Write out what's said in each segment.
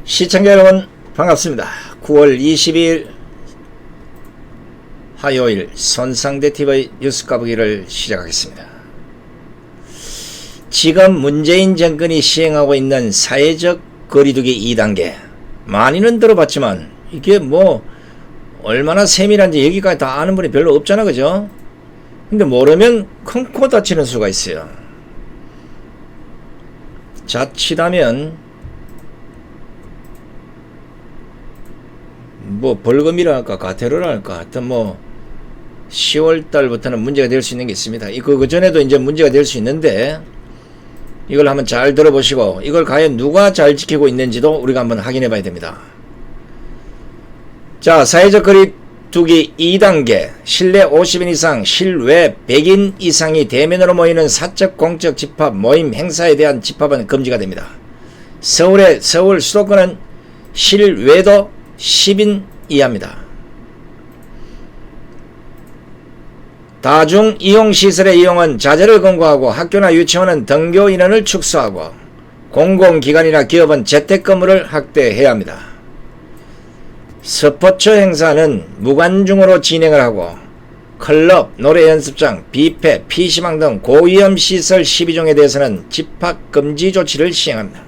시청자 여러분 반갑습니다. 9월 22일 화요일 손상대TV 뉴스 까보기를 시작하겠습니다. 지금 문재인 정권이 시행하고 있는 사회적 거리두기 2단계 많이는 들어봤지만 이게 뭐 얼마나 세밀한지 여기까지 다 아는 분이 별로 없잖아, 그죠? 근데 모르면 큰 코 다치는 수가 있어요. 자칫하면 뭐 벌금이라 할까 과태료라 할까 하여튼 뭐 10월달부터는 문제가 될 수 있는 게 있습니다. 그 전에도 이제 문제가 될 수 있는데 이걸 한번 잘 들어보시고 이걸 과연 누가 잘 지키고 있는지도 우리가 한번 확인해 봐야 됩니다. 자, 사회적 거리두기 2단계 실내 50인 이상 실외 100인 이상이 대면으로 모이는 사적 공적 집합 모임 행사에 대한 집합은 금지가 됩니다. 서울 수도권은 실외도 10인 이하입니다. 다중 이용시설의 이용은 자제를 권고하고 학교나 유치원은 등교 인원을 축소하고 공공기관이나 기업은 재택근무를 확대해야 합니다. 스포츠 행사는 무관중으로 진행을 하고 클럽, 노래연습장, 뷔페, PC방 등 고위험시설 12종에 대해서는 집합금지 조치를 시행합니다.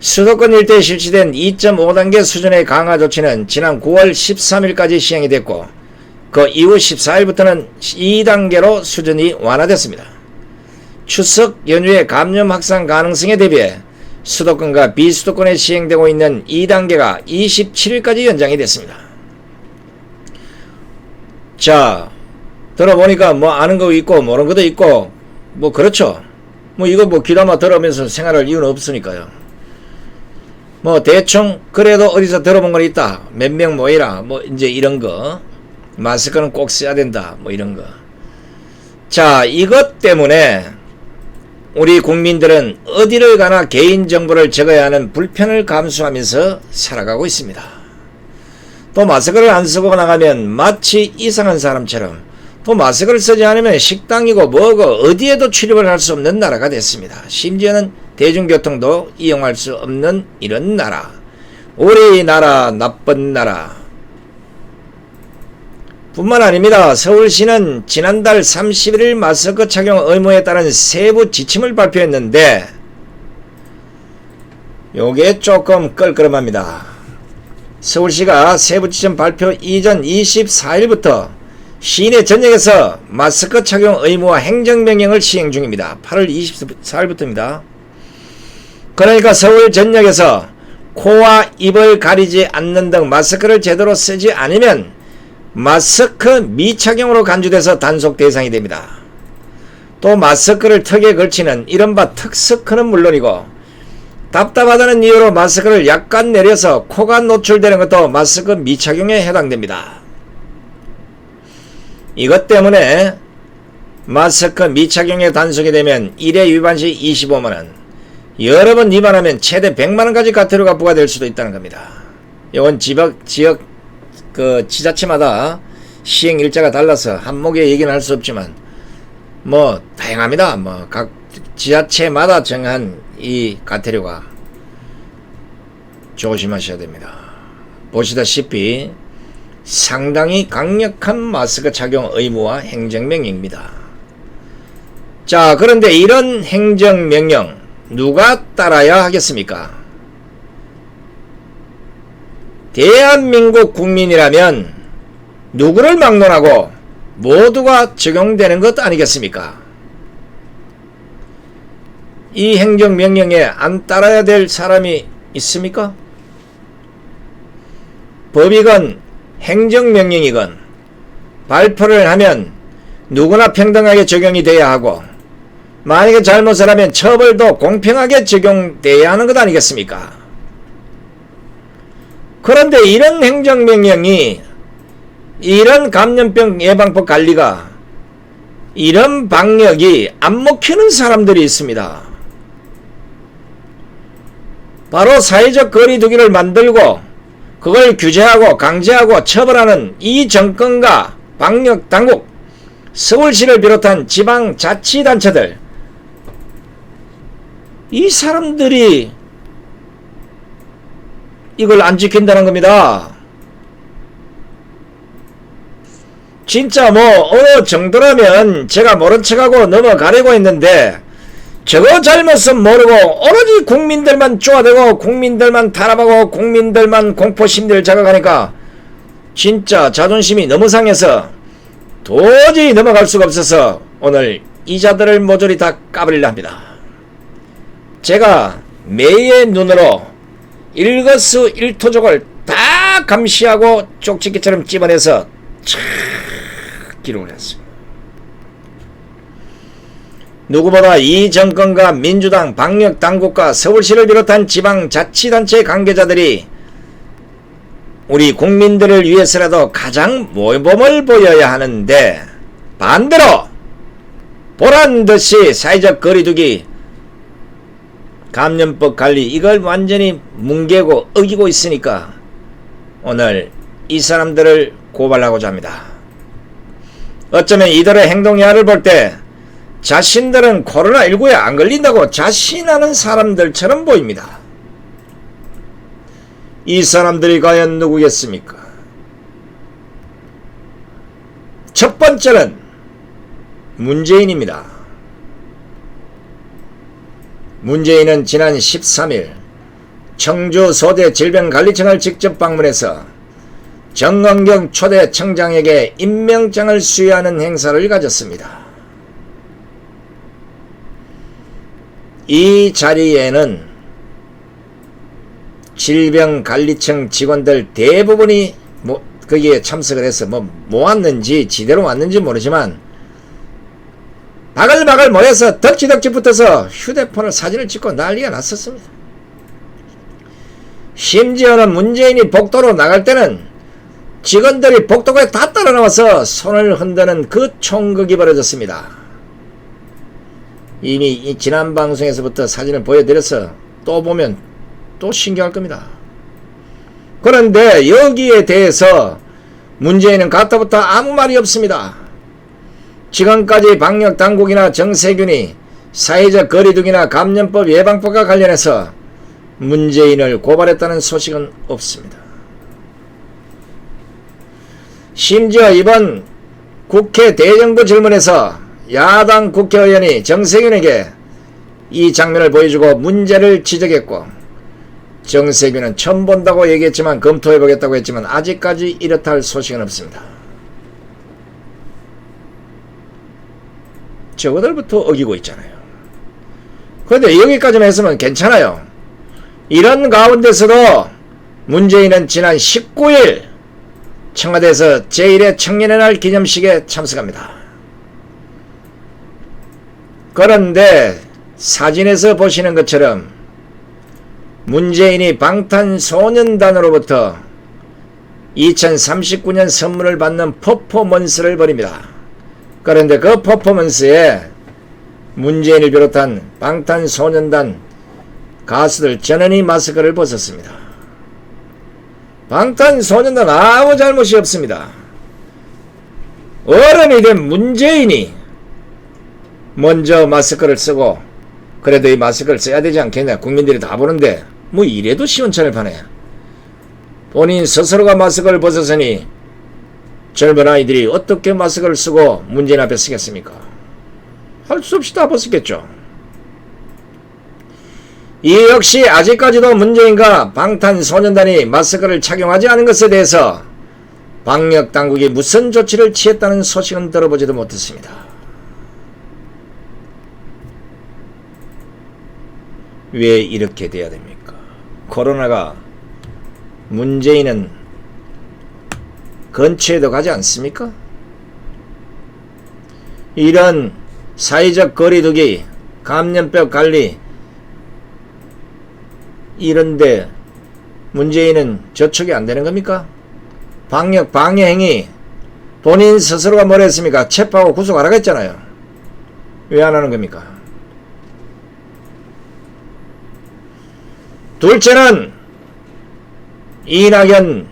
수도권 일대에 실시된 2.5단계 수준의 강화 조치는 지난 9월 13일까지 시행이 됐고 그 이후 14일부터는 2단계로 수준이 완화됐습니다. 추석 연휴의 감염 확산 가능성에 대비해 수도권과 비수도권에 시행되고 있는 2단계가 27일까지 연장이 됐습니다. 자, 들어보니까 뭐 아는 거 있고 모르는 것도 있고 뭐 그렇죠. 뭐 이거 뭐 귀담아 들으면서 생활할 이유는 없으니까요. 뭐 대충 그래도 어디서 들어본 건 있다. 몇 명 모이라 뭐 이제 이런 거. 마스크는 꼭 써야 된다. 뭐 이런 거. 자, 이것 때문에 우리 국민들은 어디를 가나 개인정보를 적어야 하는 불편을 감수하면서 살아가고 있습니다. 또 마스크를 안 쓰고 나가면 마치 이상한 사람처럼 또 마스크를 쓰지 않으면 식당이고 뭐고 어디에도 출입을 할 수 없는 나라가 됐습니다. 심지어는 대중교통도 이용할 수 없는 이런 나라. 우리나라 나쁜 나라. 뿐만 아닙니다. 서울시는 지난달 31일 마스크 착용 의무에 따른 세부 지침을 발표했는데 요게 조금 껄끄럼합니다. 서울시가 세부 지침 발표 이전 24일부터 시내 전역에서 마스크 착용 의무화 행정명령을 시행 중입니다. 8월 24일부터입니다. 그러니까 서울 전역에서 코와 입을 가리지 않는 등 마스크를 제대로 쓰지 않으면 마스크 미착용으로 간주돼서 단속 대상이 됩니다. 또 마스크를 턱에 걸치는 이른바 턱스크는 물론이고 답답하다는 이유로 마스크를 약간 내려서 코가 노출되는 것도 마스크 미착용에 해당됩니다. 이것 때문에 마스크 미착용에 단속이 되면 1회 위반 시 25만원, 여러 번 위반하면 최대 100만원까지 과태료가 부과될 수도 있다는 겁니다. 이건 지역 지자체마다 시행 일자가 달라서 한목에 얘기는 할 수 없지만 뭐 다양합니다. 뭐 각 지자체마다 정한 이 과태료가 조심하셔야 됩니다. 보시다시피 상당히 강력한 마스크 착용 의무화 행정명령입니다. 자, 그런데 이런 행정명령 누가 따라야 하겠습니까? 대한민국 국민이라면 누구를 막론하고 모두가 적용되는 것 아니겠습니까? 이 행정명령에 안 따라야 될 사람이 있습니까? 법이건 행정명령이건 발표를 하면 누구나 평등하게 적용이 돼야 하고 만약에 잘못을 하면 처벌도 공평하게 적용돼야 하는 것 아니겠습니까? 그런데 이런 행정명령이 이런 감염병 예방법 관리가 이런 방역이 안 먹히는 사람들이 있습니다. 바로 사회적 거리두기를 만들고 그걸 규제하고 강제하고 처벌하는 이 정권과 방역당국, 서울시를 비롯한 지방자치단체들, 이 사람들이 이걸 안 지킨다는 겁니다. 진짜 뭐 어느 정도라면 제가 모른 척하고 넘어가려고 했는데 저거 잘못은 모르고 오로지 국민들만 쪼아대고 국민들만 탄압하고 국민들만 공포심리를 자극하니까 진짜 자존심이 너무 상해서 도저히 넘어갈 수가 없어서 오늘 이자들을 모조리 다 까버리려 합니다. 제가 매의 눈으로 일거수일투족을 다 감시하고 쪽집게처럼 집어내서 촥 기록을 했습니다. 누구보다 이 정권과 민주당, 방역당국과 서울시를 비롯한 지방자치단체 관계자들이 우리 국민들을 위해서라도 가장 모범을 보여야 하는데 반대로 보란듯이 사회적 거리두기, 감염법 관리 이걸 완전히 뭉개고 어기고 있으니까 오늘 이 사람들을 고발하고자 합니다. 어쩌면 이들의 행동 여하를 볼 때 자신들은 코로나19에 안 걸린다고 자신하는 사람들처럼 보입니다. 이 사람들이 과연 누구겠습니까? 첫 번째는 문재인입니다. 문재인은 지난 13일 청주 소대 질병관리청을 직접 방문해서 정은경 초대 청장에게 임명장을 수여하는 행사를 가졌습니다. 이 자리에는 질병관리청 직원들 대부분이 거기에 참석을 해서 뭐 왔는지 지대로 왔는지 모르지만 바글바글 모여서 덕지덕지 붙어서 휴대폰을 사진을 찍고 난리가 났었습니다. 심지어는 문재인이 복도로 나갈 때는 직원들이 복도에 다 따라 나와서 손을 흔드는 그 총극이 벌어졌습니다. 이미 지난 방송에서부터 사진을 보여드려서 또 보면 또 신기할 겁니다. 그런데 여기에 대해서 문재인은 가타부터 아무 말이 없습니다. 지금까지 방역당국이나 정세균이 사회적 거리두기나 감염법 예방법과 관련해서 문재인을 고발했다는 소식은 없습니다. 심지어 이번 국회 대정부 질문에서 야당 국회의원이 정세균에게 이 장면을 보여주고 문제를 지적했고 정세균은 처음 본다고 얘기했지만 검토해보겠다고 했지만 아직까지 이렇다 할 소식은 없습니다. 저거들부터 어기고 있잖아요. 그런데 여기까지만 했으면 괜찮아요. 이런 가운데서도 문재인은 지난 19일 청와대에서 제1회 청년의 날 기념식에 참석합니다. 그런데 사진에서 보시는 것처럼 문재인이 방탄소년단으로부터 2039년 선물을 받는 퍼포먼스를 벌입니다. 그런데 그 퍼포먼스에 문재인을 비롯한 방탄소년단 가수들 전원이 마스크를 벗었습니다. 방탄소년단 아무 잘못이 없습니다. 어른이 된 문재인이 먼저 마스크를 쓰고 그래도 이 마스크를 써야 되지 않겠냐, 국민들이 다 보는데 뭐 이래도 시원찮을 판에 본인 스스로가 마스크를 벗었으니 젊은 아이들이 어떻게 마스크를 쓰고 문재인 앞에 쓰겠습니까? 할 수 없이 다 벗었겠죠. 이 역시 아직까지도 문재인과 방탄소년단이 마스크를 착용하지 않은 것에 대해서 방역당국이 무슨 조치를 취했다는 소식은 들어보지도 못했습니다. 왜 이렇게 돼야 됩니까? 코로나가 문재인은 근처에도 가지 않습니까? 이런 사회적 거리두기, 감염병 관리 이런데 문재인은 저촉이 안 되는 겁니까? 방역 방해 행위 본인 스스로가 뭘 했습니까? 체포하고 구속하라고 했잖아요. 왜 안 하는 겁니까? 둘째는 이낙연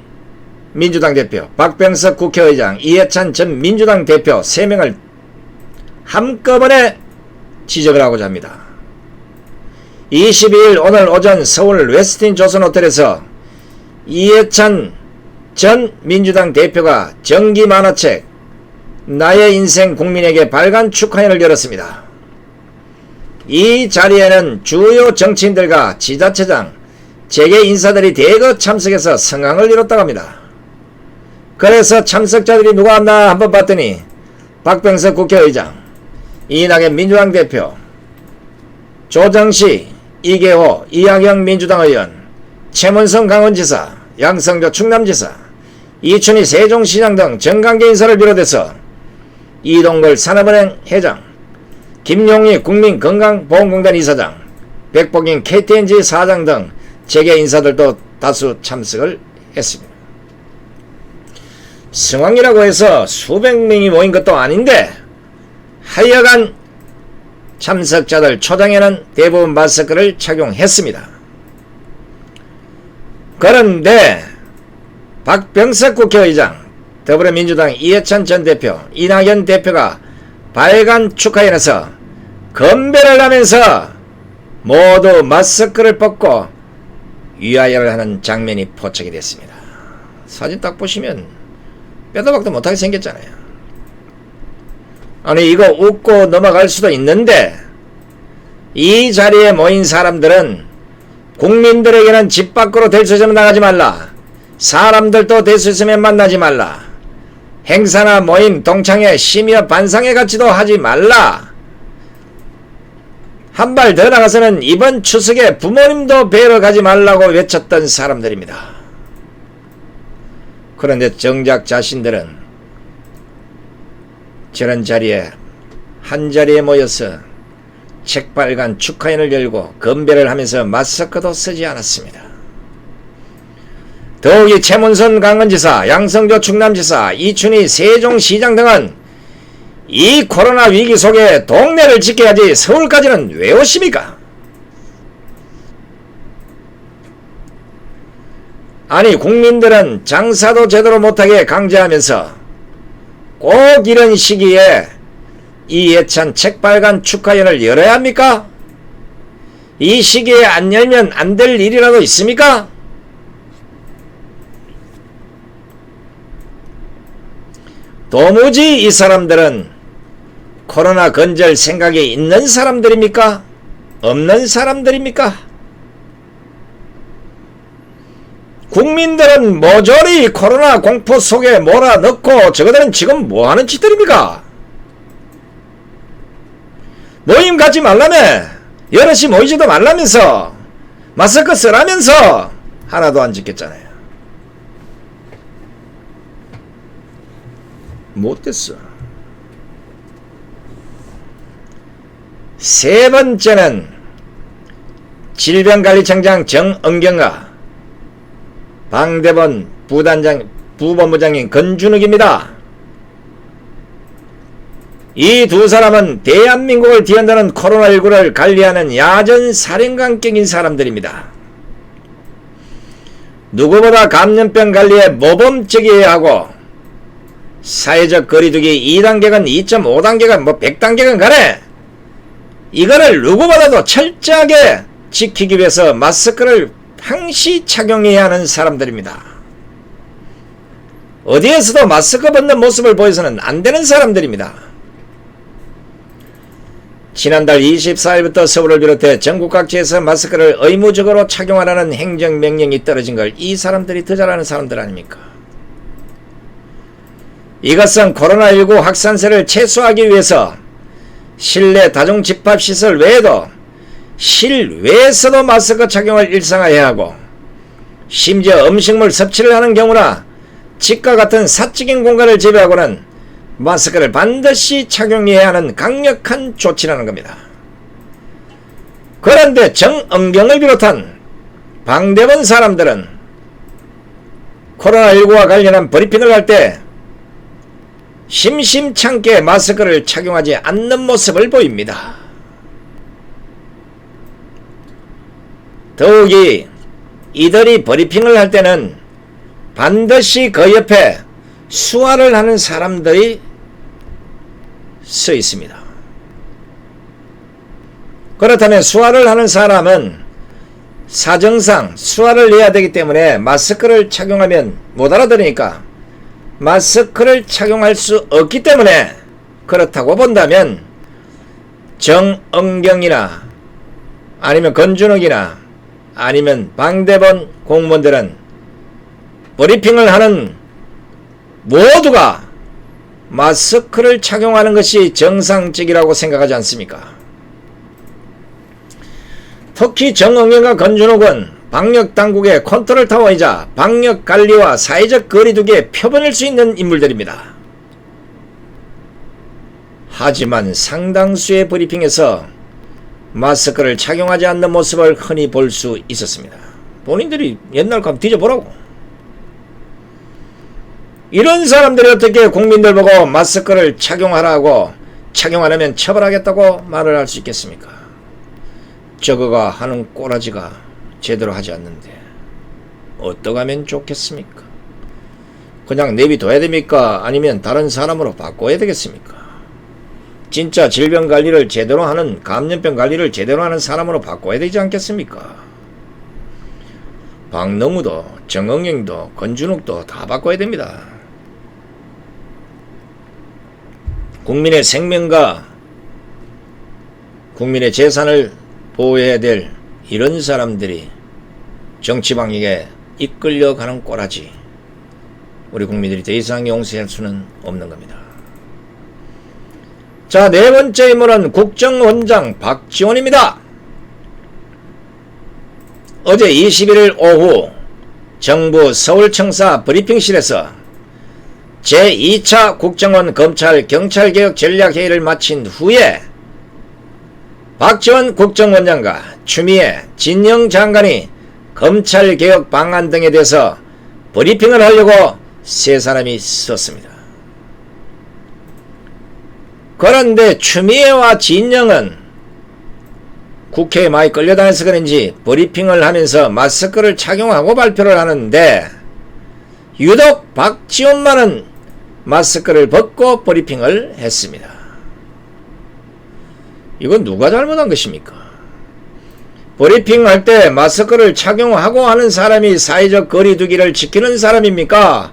민주당 대표, 박병석 국회의장, 이해찬 전 민주당 대표 3명을 한꺼번에 지적을 하고자 합니다. 22일 오늘 오전 서울 웨스틴 조선 호텔에서 이해찬 전 민주당 대표가 정기 만화책 나의 인생 국민에게 발간 축하회를 열었습니다. 이 자리에는 주요 정치인들과 지자체장, 재계 인사들이 대거 참석해서 성황을 이뤘다고 합니다. 그래서 참석자들이 누가 왔나 한번 봤더니 박병석 국회의장, 이낙연 민주당 대표, 조정시, 이계호, 이하경 민주당 의원, 최문성 강원지사, 양성조 충남지사, 이춘희 세종시장 등 정관계 인사를 비롯해서 이동걸 산업은행 회장, 김용희 국민건강보험공단 이사장, 백복인 KTNG 사장 등 재계 인사들도 다수 참석을 했습니다. 성황이라고 해서 수백 명이 모인 것도 아닌데 하여간 참석자들 초장에는 대부분 마스크를 착용했습니다. 그런데 박병석 국회의장, 더불어민주당 이해찬 전 대표, 이낙연 대표가 발간 축하회에서 건배를 하면서 모두 마스크를 벗고 위하여를 하는 장면이 포착이 됐습니다. 사진 딱 보시면 빼도 박도 못하게 생겼잖아요. 아니 이거 웃고 넘어갈 수도 있는데 이 자리에 모인 사람들은 국민들에게는 집 밖으로 될 수 있으면 나가지 말라, 사람들도 될 수 있으면 만나지 말라, 행사나 모임 동창회 심야 반상회 같이도 하지 말라, 한 발 더 나가서는 이번 추석에 부모님도 뵈러 가지 말라고 외쳤던 사람들입니다. 그런데 정작 자신들은 저런 자리에 한자리에 모여서 책발간 축하회를 열고 건배를 하면서 마스크도 쓰지 않았습니다. 더욱이 최문선 강원지사, 양성조 충남지사, 이춘희 세종시장 등은 이 코로나 위기 속에 동네를 지켜야지 서울까지는 왜 오십니까? 아니 국민들은 장사도 제대로 못하게 강제하면서 꼭 이런 시기에 이해찬 책발간 축하회를 열어야 합니까? 이 시기에 안 열면 안 될 일이라도 있습니까? 도무지 이 사람들은 코로나 건절 생각이 있는 사람들입니까? 없는 사람들입니까? 국민들은 모조리 코로나 공포 속에 몰아넣고 저거들은 지금 뭐하는 짓들입니까? 모임 갖지 말라며, 여럿이 모이지도 말라면서, 마스크 쓰라면서 하나도 안 지켰잖아요. 못됐어. 세 번째는 질병관리청장 정은경과 방대본 부본부장인 건준욱입니다. 이 두 사람은 대한민국을 뒤흔드는 코로나19를 관리하는 야전 사령관격인 사람들입니다. 누구보다 감염병 관리에 모범적이어야 하고 사회적 거리두기 2단계건 2.5단계건 100단계건 간에 이거를 누구보다도 철저하게 지키기 위해서 마스크를 항시 착용해야 하는 사람들입니다. 어디에서도 마스크 벗는 모습을 보여서는 안 되는 사람들입니다. 지난달 24일부터 서울을 비롯해 전국 각지에서 마스크를 의무적으로 착용하라는 행정명령이 떨어진 걸 이 사람들이 더 잘하는 사람들 아닙니까? 이것은 코로나19 확산세를 최소화하기 위해서 실내 다중집합시설 외에도 실외에서도 마스크 착용을 일상화해야 하고, 심지어 음식물 섭취를 하는 경우나 집과 같은 사적인 공간을 제외하고는 마스크를 반드시 착용해야 하는 강력한 조치라는 겁니다. 그런데 정은경을 비롯한 방대본 사람들은 코로나19와 관련한 브리핑을 할 때 심심찮게 마스크를 착용하지 않는 모습을 보입니다. 더욱이 이들이 브리핑을 할 때는 반드시 그 옆에 수화를 하는 사람들이 서 있습니다. 그렇다면 수화를 하는 사람은 사정상 수화를 해야 되기 때문에 마스크를 착용하면 못 알아들으니까 마스크를 착용할 수 없기 때문에 그렇다고 본다면 정은경이나 아니면 건준욱이나 아니면 방대본 공무원들은 브리핑을 하는 모두가 마스크를 착용하는 것이 정상적이라고 생각하지 않습니까? 특히 정은경과 건준욱은 방역당국의 컨트롤타워이자 방역관리와 사회적 거리두기의 표본일 수 있는 인물들입니다. 하지만 상당수의 브리핑에서 마스크를 착용하지 않는 모습을 흔히 볼 수 있었습니다. 본인들이 옛날 거 한번 뒤져보라고. 이런 사람들이 어떻게 국민들 보고 마스크를 착용하라고, 착용 안 하면 처벌하겠다고 말을 할 수 있겠습니까? 저거가 하는 꼬라지가 제대로 하지 않는데 어떡하면 좋겠습니까? 그냥 내비둬야 됩니까? 아니면 다른 사람으로 바꿔야 되겠습니까? 진짜 질병 관리를 제대로 하는, 감염병 관리를 제대로 하는 사람으로 바꿔야 되지 않겠습니까? 박능우도 정은경도 건준욱도 다 바꿔야 됩니다. 국민의 생명과 국민의 재산을 보호해야 될 이런 사람들이 정치방역에 이끌려가는 꼬라지, 우리 국민들이 더 이상 용서할 수는 없는 겁니다. 자, 네 번째 인물은 국정원장 박지원입니다. 어제 21일 오후 정부 서울청사 브리핑실에서 제2차 국정원 검찰 경찰개혁 전략회의를 마친 후에 박지원 국정원장과 추미애 진영 장관이 검찰개혁 방안 등에 대해서 브리핑을 하려고 세 사람이 섰습니다. 그런데 추미애와 진영은 국회에 많이 끌려다녀서 그런지 브리핑을 하면서 마스크를 착용하고 발표를 하는데 유독 박지원만은 마스크를 벗고 브리핑을 했습니다. 이건 누가 잘못한 것입니까? 브리핑할 때 마스크를 착용하고 하는 사람이 사회적 거리두기를 지키는 사람입니까?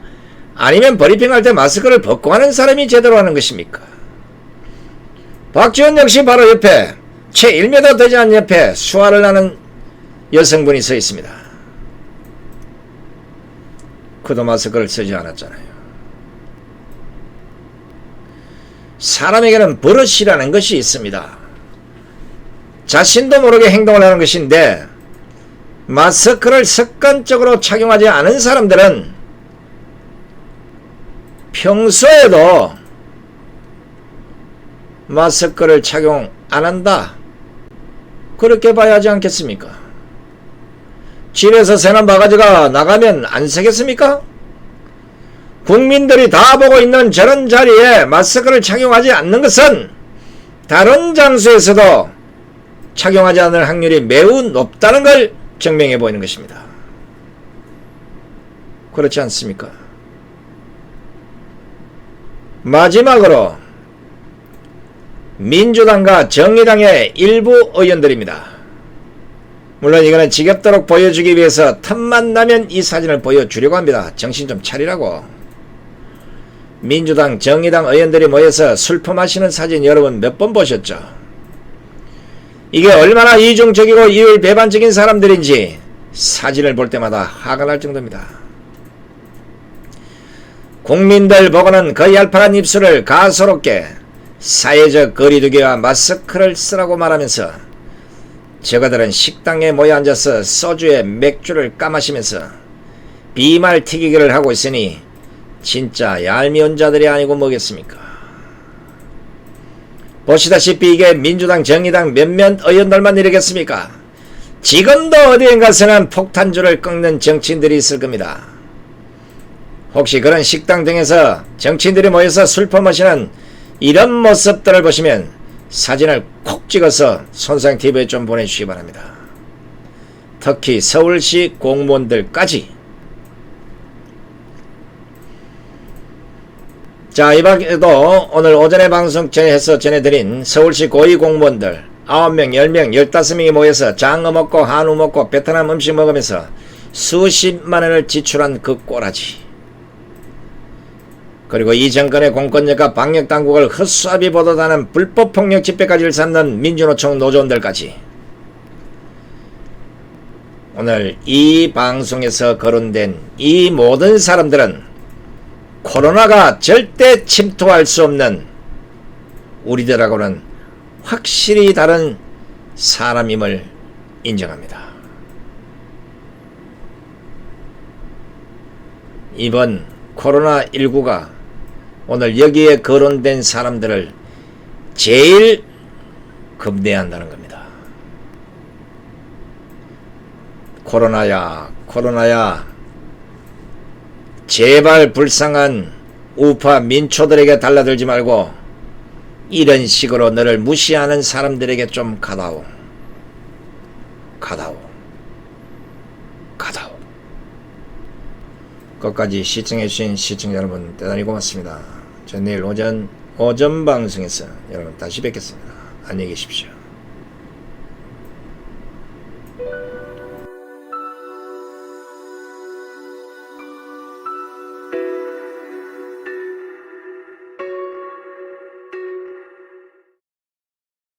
아니면 브리핑할 때 마스크를 벗고 하는 사람이 제대로 하는 것입니까? 박지원 역시 바로 옆에, 채 1m 되지 않은 옆에 수화를 하는 여성분이 서 있습니다. 그도 마스크를 쓰지 않았잖아요. 사람에게는 버릇이라는 것이 있습니다. 자신도 모르게 행동을 하는 것인데 마스크를 습관적으로 착용하지 않은 사람들은 평소에도 마스크를 착용 안 한다, 그렇게 봐야 하지 않겠습니까? 집에서 새는 바가지가 나가면 안 새겠습니까? 국민들이 다 보고 있는 저런 자리에 마스크를 착용하지 않는 것은 다른 장소에서도 착용하지 않을 확률이 매우 높다는 걸 증명해 보이는 것입니다. 그렇지 않습니까? 마지막으로 민주당과 정의당의 일부 의원들입니다. 물론 이거는 지겹도록 보여주기 위해서 틈만 나면 이 사진을 보여주려고 합니다. 정신 좀 차리라고. 민주당, 정의당 의원들이 모여서 술 퍼마시는 사진 여러분 몇 번 보셨죠? 이게 얼마나 이중적이고 이율배반적인 사람들인지 사진을 볼 때마다 화가 날 정도입니다. 국민들 보고는 그 얄팍한 입술을 가소롭게 사회적 거리두기와 마스크를 쓰라고 말하면서 저거들은 식당에 모여 앉아서 소주에 맥주를 까마시면서 비말 튀기기를 하고 있으니 진짜 얄미운 자들이 아니고 뭐겠습니까? 보시다시피 이게 민주당, 정의당 몇몇 의원들만 이러겠습니까? 지금도 어디엔가서는 폭탄주를 꺾는 정치인들이 있을 겁니다. 혹시 그런 식당 등에서 정치인들이 모여서 술 퍼마시는 이런 모습들을 보시면 사진을 콕 찍어서 손상TV에 좀 보내주시기 바랍니다. 특히 서울시 공무원들까지. 자, 이 밖에도 오늘 오전에 방송에서 전해드린 서울시 고위공무원들, 9명, 10명, 15명이 모여서 장어 먹고 한우 먹고 베트남 음식 먹으면서 수십만 원을 지출한 그 꼬라지. 그리고 이 정권의 공권력과 방역당국을 헛수아비 보도하는 불법폭력 집회까지 일삼는 민주노총 노조원들까지 오늘 이 방송에서 거론된 이 모든 사람들은 코로나가 절대 침투할 수 없는 우리들하고는 확실히 다른 사람임을 인정합니다. 이번 코로나19가 오늘 여기에 거론된 사람들을 제일 겁내한다는 겁니다. 코로나야, 코로나야, 제발 불쌍한 우파 민초들에게 달라들지 말고 이런 식으로 너를 무시하는 사람들에게 좀 가다오. 가다오. 가다오. 끝까지 시청해주신 시청자 여러분 대단히 고맙습니다. 전 내일 오전 방송에서 여러분 다시 뵙겠습니다. 안녕히 계십시오.